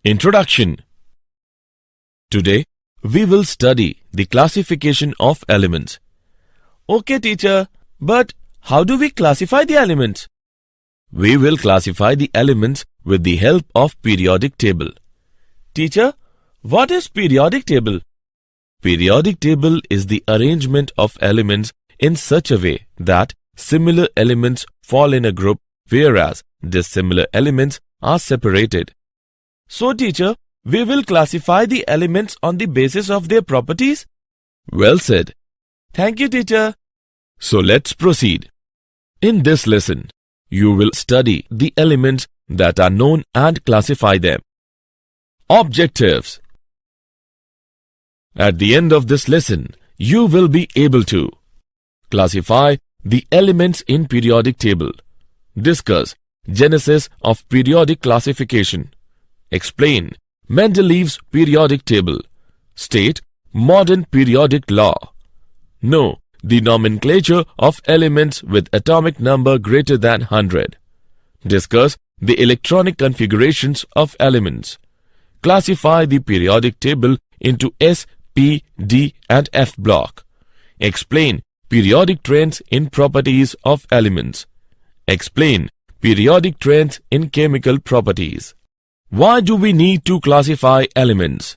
Introduction. Today, we will study the classification of elements. Okay, teacher, but how do we classify the elements? We will classify the elements with the help of periodic table. Teacher, what is periodic table? Periodic table is the arrangement of elements in such a way that similar elements fall in a group, whereas dissimilar elements are separated. So, teacher, we will classify the elements on the basis of their properties? Well said. Thank you, teacher. So, let's proceed. In this lesson, you will study the elements that are known and classify them. Objectives. At the end of this lesson, you will be able to classify the elements in periodic table, discuss genesis of periodic classification, explain Mendeleev's periodic table, state modern periodic law, know the nomenclature of elements with atomic number greater than 100, discuss the electronic configurations of elements, classify the periodic table into S, P, D and F block, explain periodic trends in properties of elements, explain periodic trends in chemical properties. Why do we need to classify elements?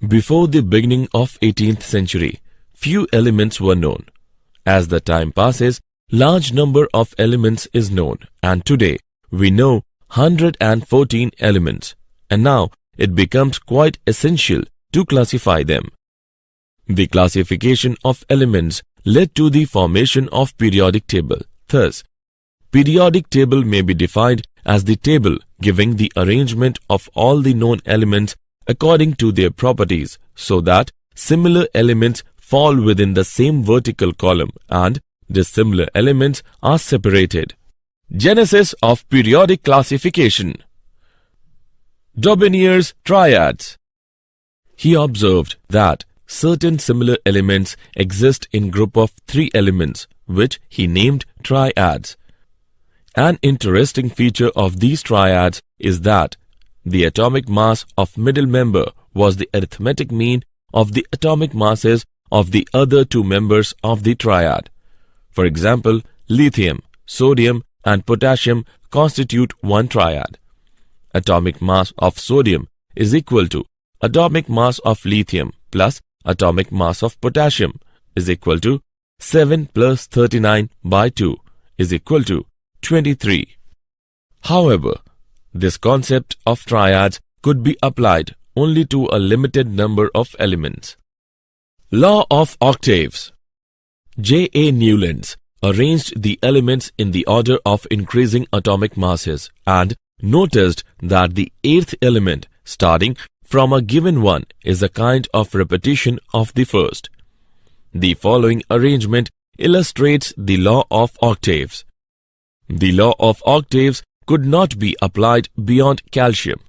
Before the beginning of 18th century, few elements were known. As the time passes, large number of elements is known, and today we know 114 elements, and now it becomes quite essential to classify them. The classification of elements led to the formation of periodic table. Thus, periodic table may be defined as the table giving the arrangement of all the known elements according to their properties, so that similar elements fall within the same vertical column and dissimilar elements are separated. Genesis of periodic classification. Daubigny's triads. He observed that certain similar elements exist in group of 3 elements, which he named triads. An interesting feature of these triads is that the atomic mass of middle member was the arithmetic mean of the atomic masses of the other 2 members of the triad. For example, lithium, sodium and potassium constitute one triad. Atomic mass of sodium is equal to atomic mass of lithium plus atomic mass of potassium is equal to 7 plus 39 by 2 is equal to 23. However, this concept of triads could be applied only to a limited number of elements. Law of octaves. J. A. Newlands arranged the elements in the order of increasing atomic masses and noticed that the 8th element starting from a given one is a kind of repetition of the first. The following arrangement illustrates the law of octaves. The law of octaves could not be applied beyond calcium.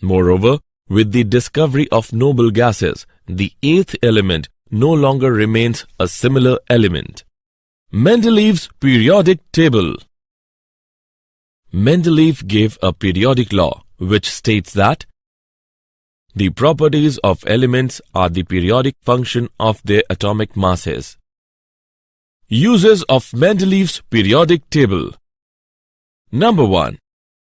Moreover, with the discovery of noble gases, the 8th element no longer remains a similar element. Mendeleev's periodic table. Mendeleev gave a periodic law which states that the properties of elements are the periodic function of their atomic masses. Uses of Mendeleev's periodic table. Number 1.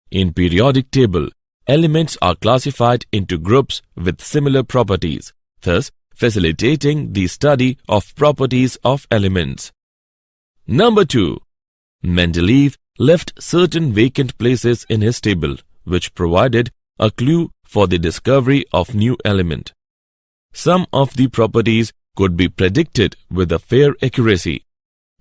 In periodic table, elements are classified into groups with similar properties, thus facilitating the study of properties of elements. Number 2. Mendeleev left certain vacant places in his table, which provided a clue for the discovery of new element. Some of the properties could be predicted with a fair accuracy.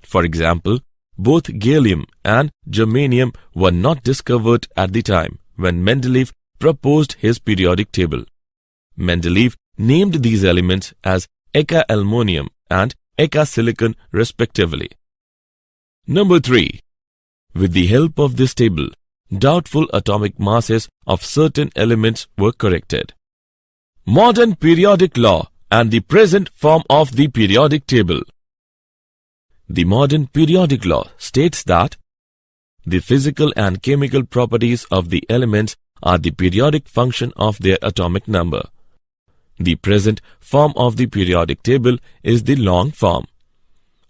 For example, both gallium and germanium were not discovered at the time when Mendeleev proposed his periodic table. Mendeleev named these elements as eka-aluminium and eka-silicon respectively. Number 3. With the help of this table, doubtful atomic masses of certain elements were corrected. Modern periodic law and the present form of the periodic table. The modern periodic law states that the physical and chemical properties of the elements are the periodic function of their atomic number. The present form of the periodic table is the long form.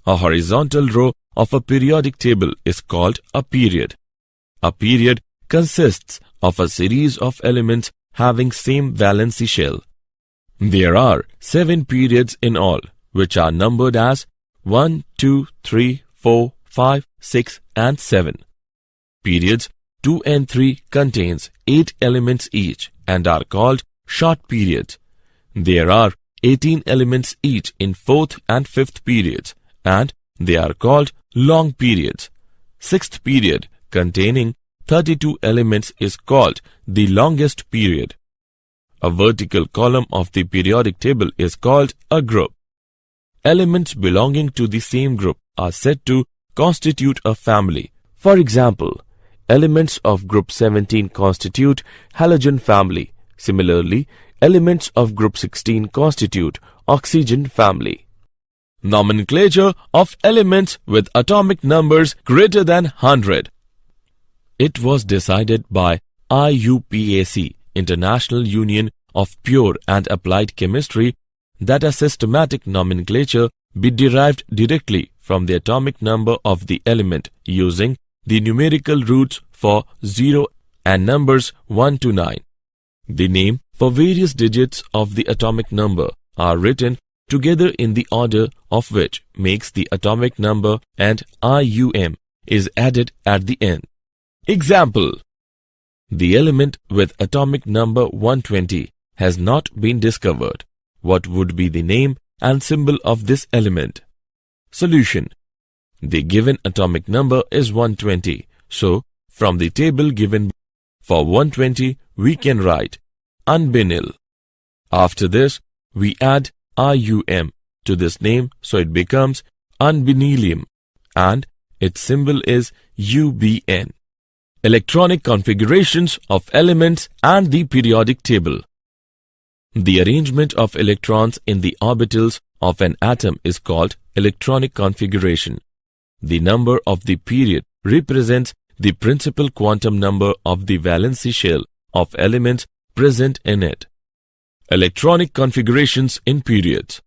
A horizontal row of a periodic table is called a period. A period consists of a series of elements having same valency shell. There are 7 periods in all, which are numbered as 1, 2, 3, 4, 5, 6 and 7. Periods 2 and 3 contains 8 elements each and are called short periods. There are 18 elements each in 4th and 5th periods, and they are called long periods. 6th period, containing 32 elements, is called the longest period. A vertical column of the periodic table is called a group. Elements belonging to the same group are said to constitute a family. For example, elements of group 17 constitute halogen family. Similarly, elements of group 16 constitute oxygen family. Nomenclature of elements with atomic numbers greater than 100. It was decided by IUPAC, International Union of Pure and Applied Chemistry, that a systematic nomenclature be derived directly from the atomic number of the element using the numerical roots for 0 and numbers 1 to 9. The name for various digits of the atomic number are written together in the order of which makes the atomic number, and IUM is added at the end. Example: the element with atomic number 120 has not been discovered. What would be the name and symbol of this element? Solution: the given atomic number is 120. So, from the table given for 120, we can write unbinyl. After this, we add IUM to this name, so it becomes unbinylium, and its symbol is UBN. Electronic configurations of elements and the periodic table. The arrangement of electrons in the orbitals of an atom is called electronic configuration. The number of the period represents the principal quantum number of the valency shell of elements present in it. Electronic configurations in periods.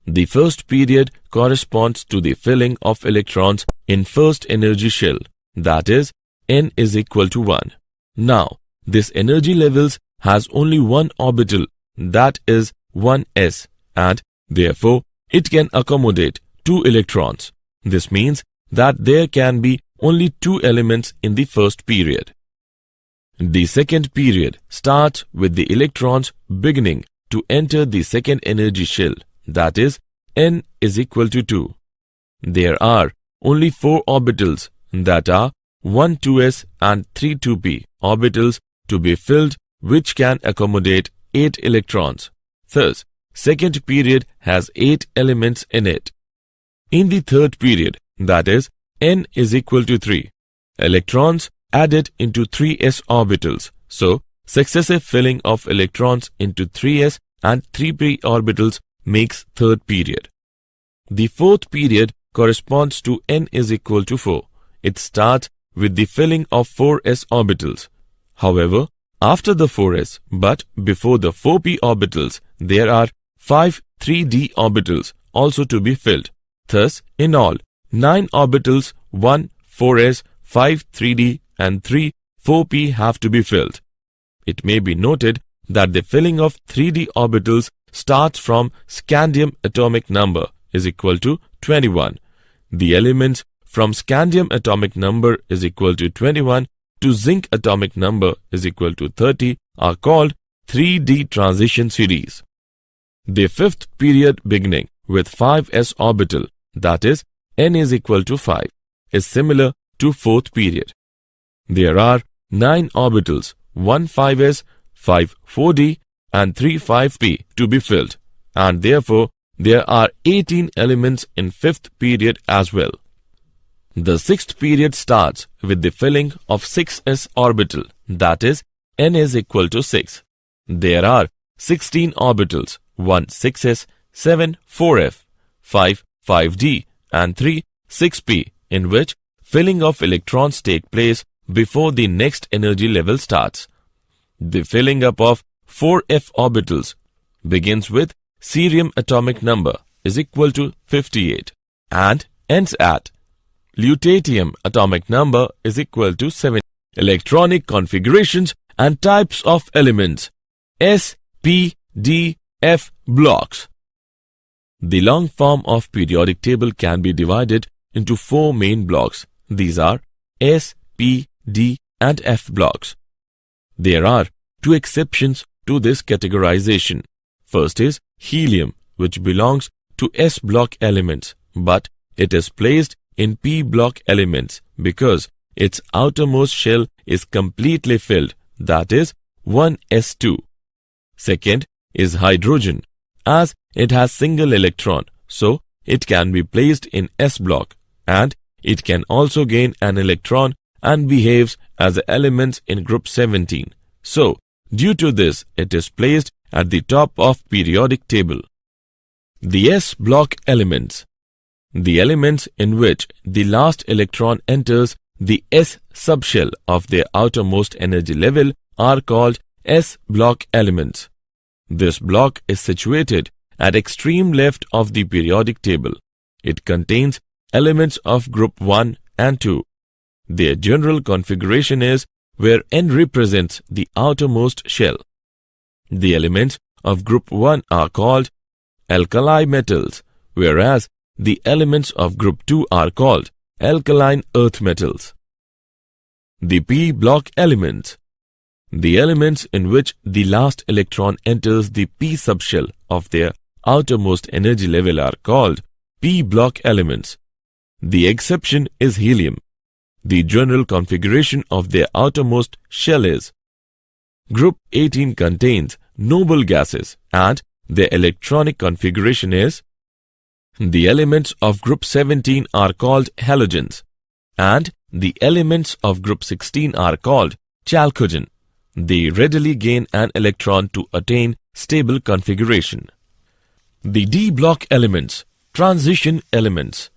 The first period corresponds to the filling of electrons in first energy shell, that is, n is equal to 1. Now, this energy levels has only one orbital, that is 1s, and therefore it can accommodate 2 electrons. This means that there can be only 2 elements in the first period. The second period starts with the electrons beginning to enter the second energy shell, that is, n is equal to 2. There are only 4 orbitals, that are 1 2s and 3 2p orbitals to be filled, which can accommodate 8 electrons. Thus, second period has 8 elements in it. In the third period, that is, n is equal to 3, electrons added into 3s orbitals. So, successive filling of electrons into 3s and 3p orbitals makes third period. The fourth period corresponds to n is equal to 4. It starts with the filling of 4s orbitals. However, after the 4s but before the 4p orbitals, there are 5 3d orbitals also to be filled. Thus, in all, 9 orbitals, 1 4s, 5 3d and 3 4p have to be filled. It may be noted that the filling of 3d orbitals starts from scandium atomic number is equal to 21. The elements from scandium atomic number is equal to 21 to zinc atomic number is equal to 30 are called 3d transition series. The fifth period beginning with 5s orbital, that is, n is equal to 5, is similar to fourth period. There are 9 orbitals, 1 5s, 5 4d and 3 5p to be filled, and therefore there are 18 elements in fifth period as well. The sixth period starts with the filling of 6s orbital, that is, n is equal to 6. There are 16 orbitals, 1 6s, 7 4f, 5 5d and 3 6p, in which filling of electrons take place before the next energy level starts. The filling up of 4f orbitals begins with cerium atomic number is equal to 58 and ends at lutetium atomic number is equal to 7. Electronic configurations and types of elements S, P, D, F blocks. The long form of periodic table can be divided into 4 main blocks. These are S, P, D and F blocks. There are 2 exceptions to this categorization. First is helium, which belongs to S block elements, but it is placed in P block elements because its outermost shell is completely filled, that is 1s2. Second is hydrogen, as it has single electron, so it can be placed in S block, and it can also gain an electron and behaves as elements in group 17. So, due to this, it is placed at the top of periodic table. The S block elements. The elements in which the last electron enters the S subshell of their outermost energy level are called S block elements. This block is situated at extreme left of the periodic table. It contains elements of group 1 and 2. Their general configuration is where N represents the outermost shell. The elements of group 1 are called alkali metals, whereas the elements of group 2 are called alkaline earth metals. The P block elements. The elements in which the last electron enters the P subshell of their outermost energy level are called P block elements. The exception is helium. The general configuration of their outermost shell is Group 18 contains noble gases and their electronic configuration is the elements of group 17 are called halogens and the elements of group 16 are called chalcogen. They readily gain an electron to attain stable configuration. The D block elements, transition elements.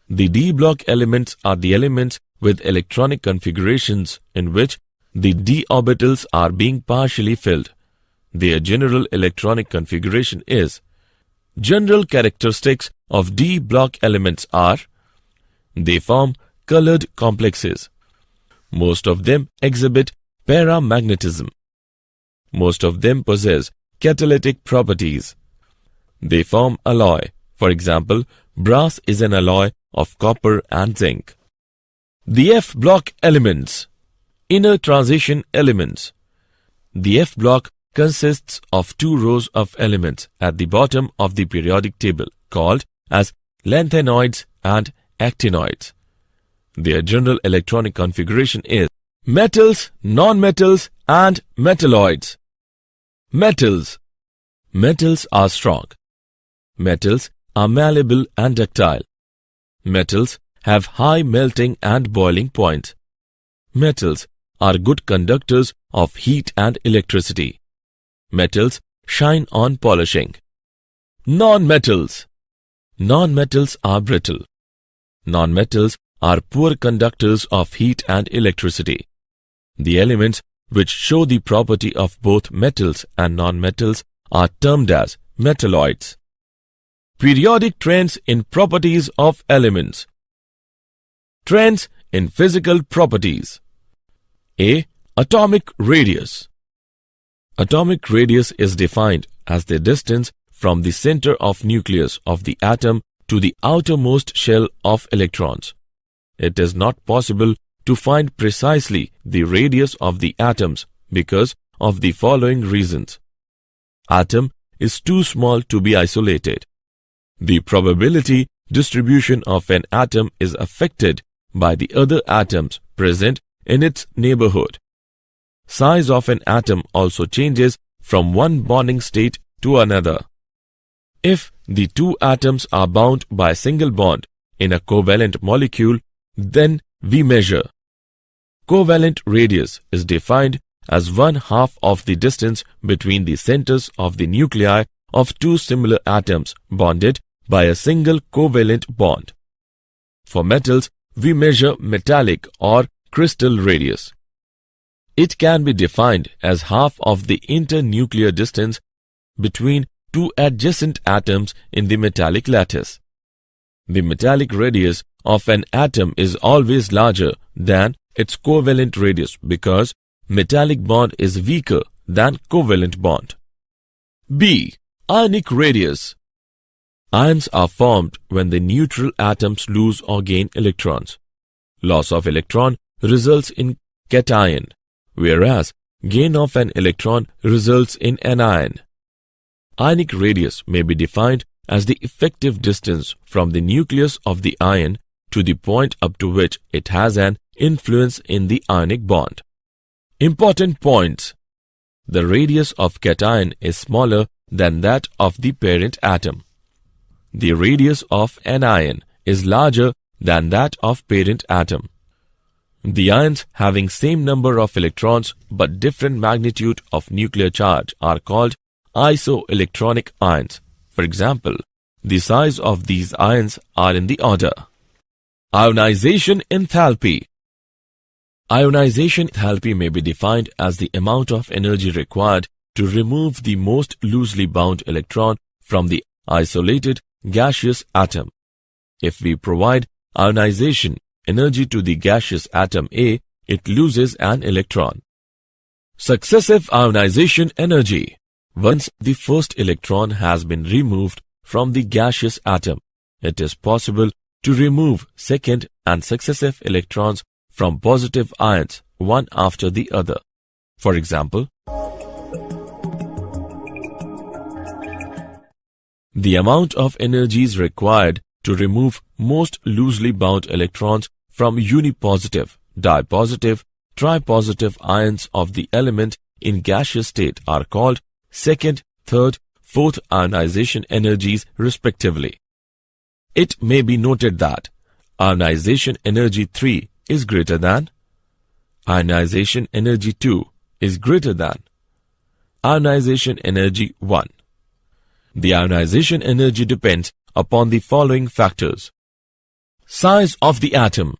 The D block elements are the elements with electronic configurations in which the d orbitals are being partially filled. Their general electronic configuration is general characteristics of D block elements are they form colored complexes. Most of them exhibit paramagnetism. Most of them possess catalytic properties. They form alloy. For example, brass is an alloy of copper and zinc. The F block elements, inner transition elements. The F block consists of 2 rows of elements at the bottom of the periodic table called as lanthanoids and actinoids. Their general electronic configuration is metals, nonmetals and metalloids. Metals. Metals are strong. Metals are malleable and ductile. Metals have high melting and boiling points. Metals are good conductors of heat and electricity. Metals shine on polishing. Non-metals. Non-metals are brittle. Non-metals are poor conductors of heat and electricity. The elements which show the property of both metals and non-metals are termed as metalloids. Periodic trends in properties of elements. Trends in physical properties. A. Atomic radius. Atomic radius is defined as the distance from the center of nucleus of the atom to the outermost shell of electrons. It is not possible to find precisely the radius of the atoms because of the following reasons. Atom is too small to be isolated. The probability distribution of an atom is affected by the other atoms present in its neighborhood. Size of an atom also changes from one bonding state to another. If the 2 atoms are bound by a single bond in a covalent molecule, then we measure. Covalent radius is defined as 1/2 of the distance between the centers of the nuclei of 2 similar atoms bonded by a single covalent bond. For metals, we measure metallic or crystal radius. It can be defined as half of the internuclear distance between two adjacent atoms in the metallic lattice. The metallic radius of an atom is always larger than its covalent radius because metallic bond is weaker than covalent bond. B. Ionic radius. Ions are formed when the neutral atoms lose or gain electrons. Loss of electron results in cation, whereas gain of an electron results in anion. Ionic radius may be defined as the effective distance from the nucleus of the ion to the point up to which it has an influence in the ionic bond. Important points. The radius of cation is smaller than that of the parent atom. The radius of anion is larger than that of parent atom. The ions having same number of electrons but different magnitude of nuclear charge are called isoelectronic ions. For example, the size of these ions are in the order. Ionization enthalpy. Ionization enthalpy may be defined as the amount of energy required to remove the most loosely bound electron from the isolated gaseous atom. If we provide ionization energy to the gaseous atom A, it loses an electron. Successive ionization energy. Once the first electron has been removed from the gaseous atom, it is possible to remove second and successive electrons from positive ions one after the other. For example, the amount of energy is required to remove most loosely bound electrons from unipositive, dipositive, tripositive ions of the element in gaseous state are called second, third, fourth ionization energies respectively. It may be noted that ionization energy 3 is greater than, ionization energy 2 is greater than, ionization energy 1. The ionization energy depends upon the following factors. Size of the atom.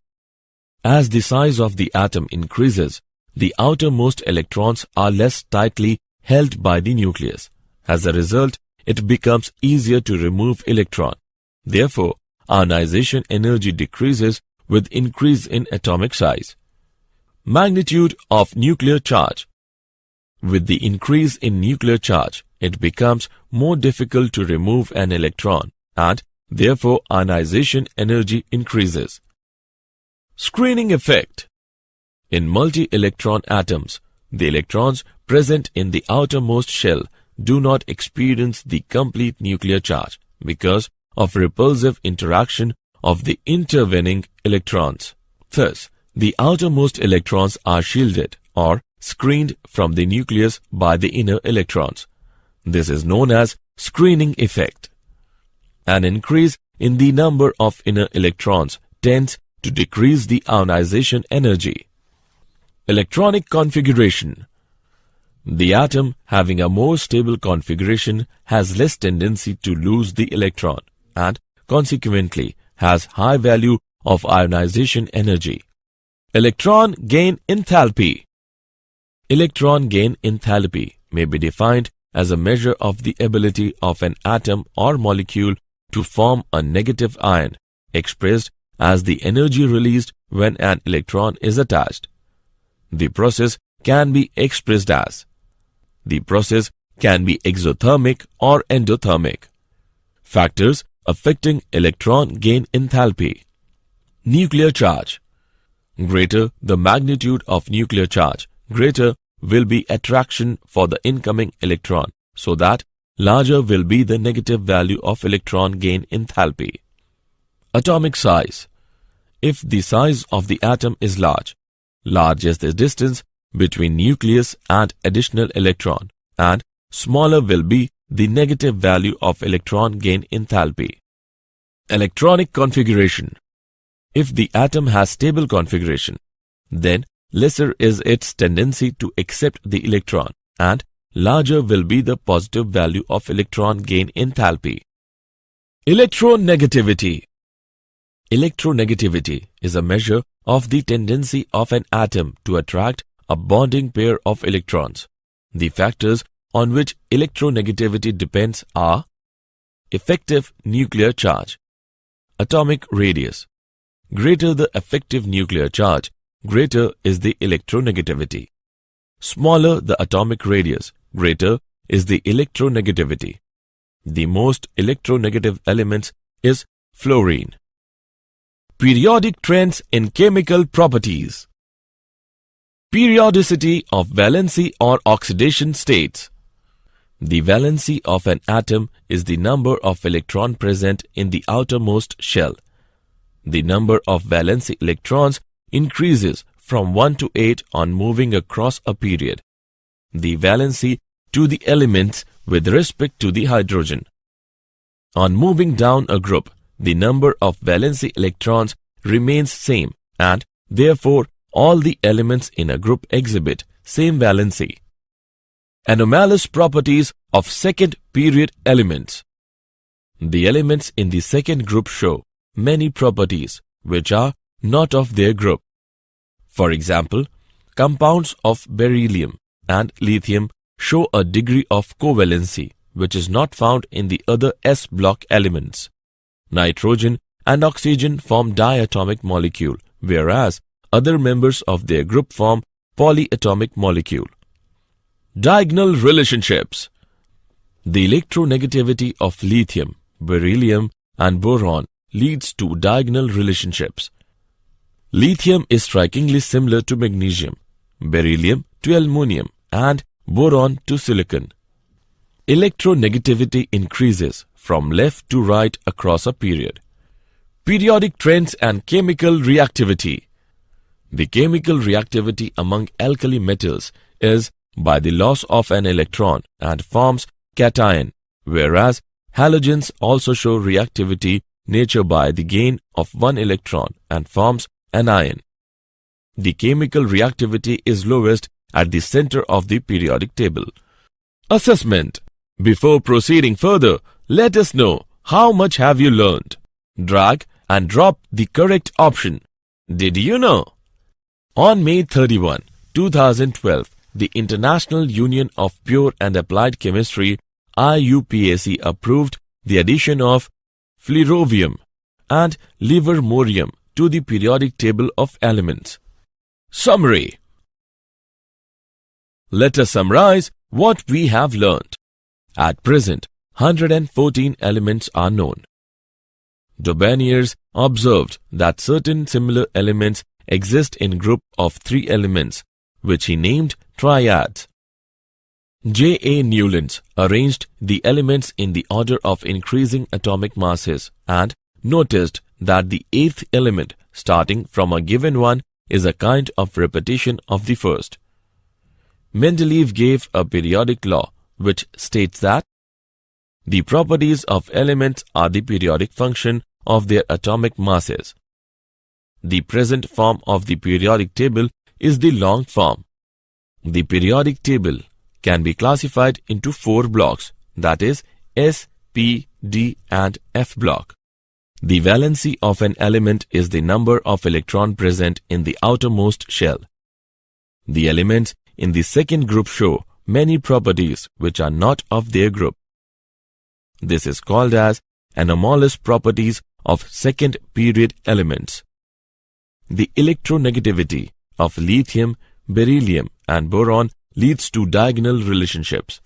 As the size of the atom increases, the outermost electrons are less tightly held by the nucleus. As a result, it becomes easier to remove electron. Therefore, ionization energy decreases with increase in atomic size. Magnitude of nuclear charge. With the increase in nuclear charge, it becomes more difficult to remove an electron and therefore ionization energy increases. Screening effect. In multi-electron atoms, the electrons present in the outermost shell do not experience the complete nuclear charge because of repulsive interaction of the intervening electrons. Thus, the outermost electrons are shielded or screened from the nucleus by the inner electrons. This is known as screening effect. An increase in the number of inner electrons tends to decrease the ionization energy. Electronic configuration. The atom having a more stable configuration has less tendency to lose the electron and consequently has high value of ionization energy. Electron gain enthalpy. Electron gain enthalpy may be defined as a measure of the ability of an atom or molecule to form a negative ion, expressed as the energy released when an electron is attached. The process can be expressed as: the process can be exothermic or endothermic. Factors affecting electron gain enthalpy. Nuclear charge. Greater the magnitude of nuclear charge, greater will be attraction for the incoming electron, so that larger will be the negative value of electron gain enthalpy. Atomic size. If the size of the atom is large, large is the distance between nucleus and additional electron, and smaller will be the negative value of electron gain enthalpy. Electronic configuration. If the atom has stable configuration, then lesser is its tendency to accept the electron, and larger will be the positive value of electron gain enthalpy. Electronegativity. Electronegativity is a measure of the tendency of an atom to attract a bonding pair of electrons. The factors on which electronegativity depends are effective nuclear charge, atomic radius. Greater the effective nuclear charge, greater is the electronegativity. Smaller the atomic radius, greater is the electronegativity. The most electronegative element is fluorine. Periodic trends in chemical properties. Periodicity of valency or oxidation states. The valency of an atom is the number of electrons present in the outermost shell. The number of valency electrons increases from 1 to 8 on moving across a period. The valency to the elements with respect to the hydrogen. On moving down a group, the number of valency electrons remains same and therefore all the elements in a group exhibit same valency. Anomalous properties of second period elements. The elements in the second group show many properties which are not of their group. For example, compounds of beryllium and lithium show a degree of covalency which is not found in the other S block elements. Nitrogen and oxygen form diatomic molecule, whereas other members of their group form polyatomic molecule. Diagonal relationships. The electronegativity of lithium, beryllium and boron leads to diagonal relationships. Lithium is strikingly similar to magnesium, beryllium to aluminum and boron to silicon. Electronegativity increases from left to right across a period. Periodic trends and chemical reactivity. The chemical reactivity among alkali metals is by the loss of an electron and forms cation, whereas halogens also show reactivity nature by the gain of one electron and forms anion. The chemical reactivity is lowest at the center of the periodic table. Assessment. Before proceeding further, let us know how much have you learned. Drag and drop the correct option. Did you know? On May 31, 2012, the International Union of Pure and Applied Chemistry IUPAC approved the addition of flerovium and livermorium to the periodic table of elements. Summary. Let us summarize what we have learnt. At present, 114 elements are known. Daubigniers observed that certain similar elements exist in group of 3 elements, which he named triads. J. A. Newlands arranged the elements in the order of increasing atomic masses and noticed that the 8th element starting from a given one is a kind of repetition of the first. Mendeleev gave a periodic law which states that the properties of elements are the periodic function of their atomic masses. The present form of the periodic table is the long form. The periodic table can be classified into 4 blocks, that is S, P, D and F block. The valency of an element is the number of electrons present in the outermost shell. The elements in the second group show many properties which are not of their group. This is called as anomalous properties of second period elements. The electronegativity of lithium, beryllium and boron leads to diagonal relationships.